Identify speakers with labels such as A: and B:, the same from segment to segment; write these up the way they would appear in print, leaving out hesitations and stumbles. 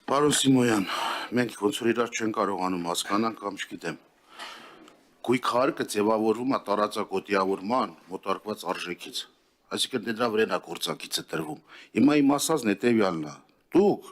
A: Պարոն Սիմոյան, մենք ոնց որ իրար չեն կարողանում հասկանանք կամ չգիտեմ։ Գույքարկը ձևավորվում է տարածակոտիավորման մոտարկված արժեքից։ Այսինքն դրա վրան է գործակիցը տրվում։ Հիմա իմ ասածն հետևյալն է։ Դուք,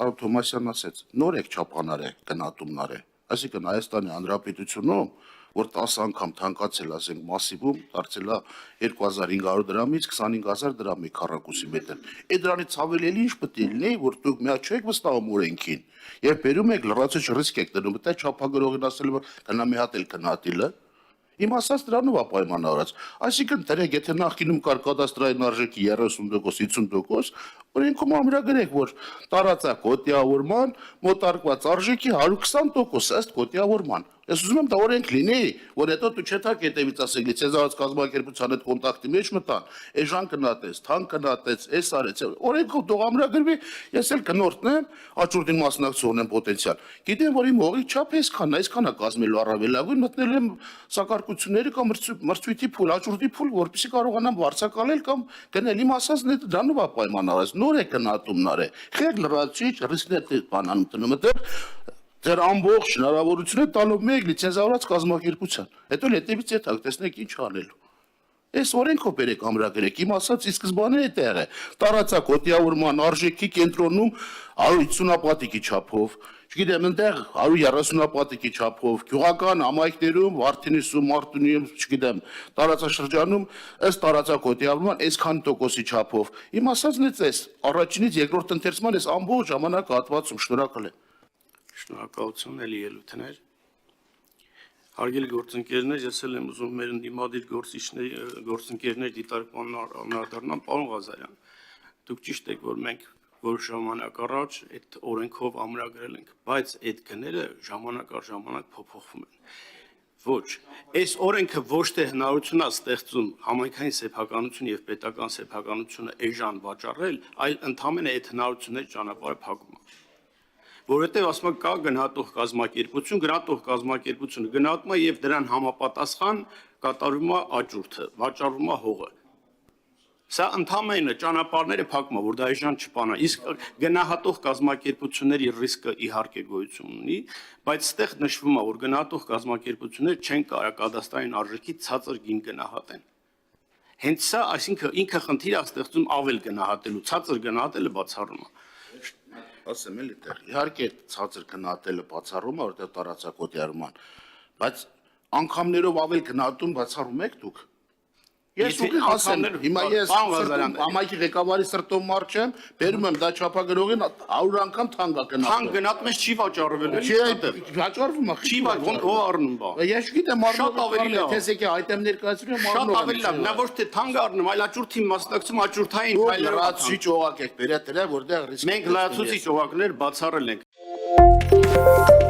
A: Արոն Թոմասյանն ասեց, նոր եք չափանար է, գնահատումներ է։ Այսինքն Հայաստանի Հանրապետությունում, որ 10 անգամ թանկացել, ասենք, մասիվում, դարձել է 2500 դրամից 25000 դրամի քառակուսի մետր։ Այդ դրանից ավելի էլ ինչ պետք է լինի, որ դուք միա չեք վստահում օրենքին, եւ բերում եք լրացուցիչ ռիսկ եք դնում, դա չափագրողին ասել որ գնա մի հատ էլ գնահատիլը։ Իմ ասած դրանով է պայմանավորված։ Այսինքն դրեք, եթե նախկինում կար կադաստրային արժեքի 30%, 50%, օրենքում ամրագրեք, որ տարածակոտիավորման մոտարկված արժեքի 120% ըստ կոտիավորման։ Ես ուզում եմ դա օրենք լինի, որ հետո դու չթակ հետևից ասեք, լիցենզիաց կազմակերպության հետ կոնտակտի մեջ մտան, էժան գնահատեց, թանկ գնահատեց, էս արեց, օրենքով դող ամրագրվի, ես էլ գնորդն եմ, աճուրդին մասնակցողն եմ պոտենցիալ։ Գիտեմ, որ իմ հողի չափը այսքան է կազմելու առավելագույն, մտնել եմ սակարկությունների կամ մրցույթի փուլ, աճուրդի փուլ, որպեսզի կարողանամ վարձակալել կամ գնել։ Իմ ասածն է դրանով է պայմանավորված, նոր է գնահատումներ է, խեղ լրացուցիչ ռիսկներ բանան տնում Ձեր ամբողջ հնարավորությունը տալով մեկ լիցենզավորված կազմակերպության։ Հետո հետևից եթակ տեսնեք ինչ անելու։ Այս օրենքով բերեք ամրագրեք, իմ ասած ի սկզբանե այդտեղ է։ Տարածակոտիավորման արժեքի կենտրոնում 150 ապատիկի չափով, չգիտեմ, այնտեղ 130 ապատիկի չափով, գյուղական համայնքներում, Վարդենիսում, Մարտունիում, չգիտեմ, տարածաշրջանում ըստ տարածակոտիավորման այսքան տոկոսի չափով։ Իմ ասածն է այս առաջինից երկրորդ ընթերցման այս ամբողջ ժամանակահատվածում շնորհակալ եմ։
B: Շնորհակալություն էլի ելույթներ։ Հարգելի գործընկերներ, ես էլ եմ ուզում մեր ընդդիմադիր գործընկերների դիտարկման անդրադառնամ, պարոն Ղազարյան, դուք ճիշտ եք, որ մենք որոշ ժամանակ առաջ այդ օրենքով ամրագրել ենք, բայց այդ գները ժամանակ առ ժամանակ փոփոխվում են։ Ոչ, այս օրենքը ոչ թե հնարություն է ստեղծում համայնքային սեփականություն եւ պետական սեփականությունը էժան վաճառել, այլ ընդհանրապես այդ հնարությունների ճանապարհը փակում է։ Որովհետև ասում եմ կա գնահատող կազմակերպությունը գնահատում է եւ դրան համապատասխան կատարվում է աճուրդը, վաճառվում է հողը։ Սա ընդհանրապես ճանապարհները փակում է, որ դա էժան չփանա։ Իսկ գնահատող կազմակերպությունների ռիսկը իհարկե գոյություն ունի, բայց այդտեղ նշվում է, որ գնահատող կազմակերպությունները չեն կարող կադաստրային արժեքի ցածր գին գնահատեն։ Հենց սա, այսինքն ինքը խնդիր է ստեղծում ավել գնահատելու, ցածր գնահատելը բացառում է։
A: Ասեմ էլի տեղ, իհարկե ցածր գնահատելը բացառում է, որտեղ տարածակոտիարման, բայց անգամներով ավել գնահատում բացառում եք դուք։ Ես ուղի ասեմ, հիմա ես համայնքի ղեկավարի սրտով մարդ չեմ, բերում եմ դա չափագրողին 100 անգամ թանկ է գնահատում։
B: Թանկ գնահատում ես չի վաճառվել էլի։
A: Չի, վաճառվում է։
B: Չի վաճառվում, ո՞վ առնում բա։
A: Ես գիտեմ,
B: շատ ավելի լավ։
A: Թես եկե այտեմ ներկայացրու,
B: Շատ ավելի լավ, նա ոչ թե թանկ առնում, այլ աճուրդի մասնակցում աճուրդային
A: ֆայլերով լրացուցիչ օղակ եք բերել դրա, որտեղ ռիսկ։
B: Մենք լրացուցիչ օղակներ բացառել ենք։